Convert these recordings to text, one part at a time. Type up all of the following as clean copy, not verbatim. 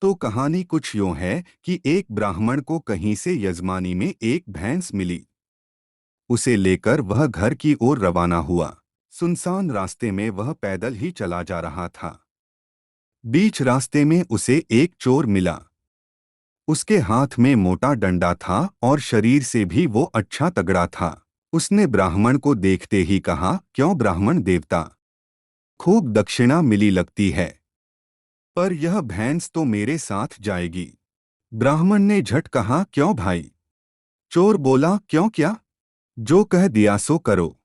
तो कहानी कुछ यूं है कि एक ब्राह्मण को कहीं से यजमानी में एक भैंस मिली। उसे लेकर वह घर की ओर रवाना हुआ। सुनसान रास्ते में वह पैदल ही चला जा रहा था। बीच रास्ते में उसे एक चोर मिला। उसके हाथ में मोटा डंडा था और शरीर से भी वो अच्छा तगड़ा था। उसने ब्राह्मण को देखते ही कहा, क्यों ब्राह्मण देवता, खूब दक्षिणा मिली लगती है, पर यह भैंस तो मेरे साथ जाएगी। ब्राह्मण ने झट कहा, क्यों भाई? चोर बोला, क्यों क्या, जो कह दिया सो करो।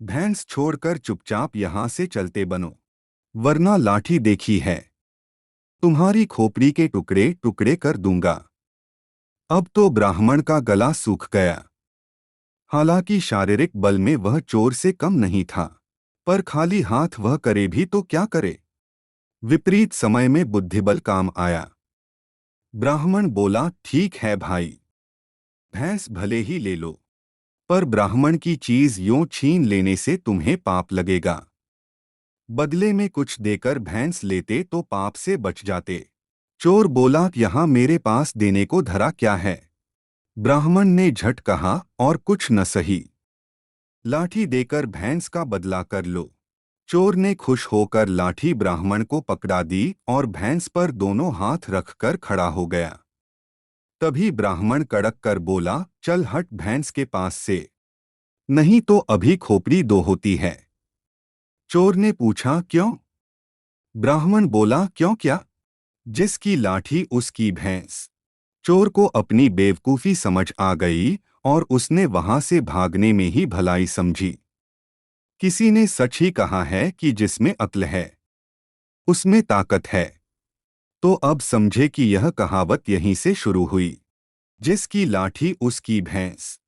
भैंस छोड़कर चुपचाप यहां से चलते बनो, वरना लाठी देखी है, तुम्हारी खोपड़ी के टुकड़े टुकड़े कर दूंगा। अब तो ब्राह्मण का गला सूख गया। हालांकि शारीरिक बल में वह चोर से कम नहीं था, पर खाली हाथ वह करे भी तो क्या करे। विपरीत समय में बुद्धिबल काम आया। ब्राह्मण बोला, ठीक है भाई, भैंस भले ही ले लो, पर ब्राह्मण की चीज यूं छीन लेने से तुम्हें पाप लगेगा। बदले में कुछ देकर भैंस लेते तो पाप से बच जाते। चोर बोला, यहाँ मेरे पास देने को धरा क्या है? ब्राह्मण ने झट कहा, और कुछ न सही, लाठी देकर भैंस का बदला कर लो। चोर ने खुश होकर लाठी ब्राह्मण को पकड़ा दी और भैंस पर दोनों हाथ रखकर खड़ा हो गया। तभी ब्राह्मण कड़क कर बोला, चल हट भैंस के पास से, नहीं तो अभी खोपड़ी दो होती है। चोर ने पूछा, क्यों? ब्राह्मण बोला, क्यों क्या, जिसकी लाठी उसकी भैंस। चोर को अपनी बेवकूफी समझ आ गई और उसने वहां से भागने में ही भलाई समझी। किसी ने सच ही कहा है कि जिसमें अक्ल है उसमें ताकत है। तो अब समझे कि यह कहावत यहीं से शुरू हुई, जिसकी लाठी उसकी भैंस।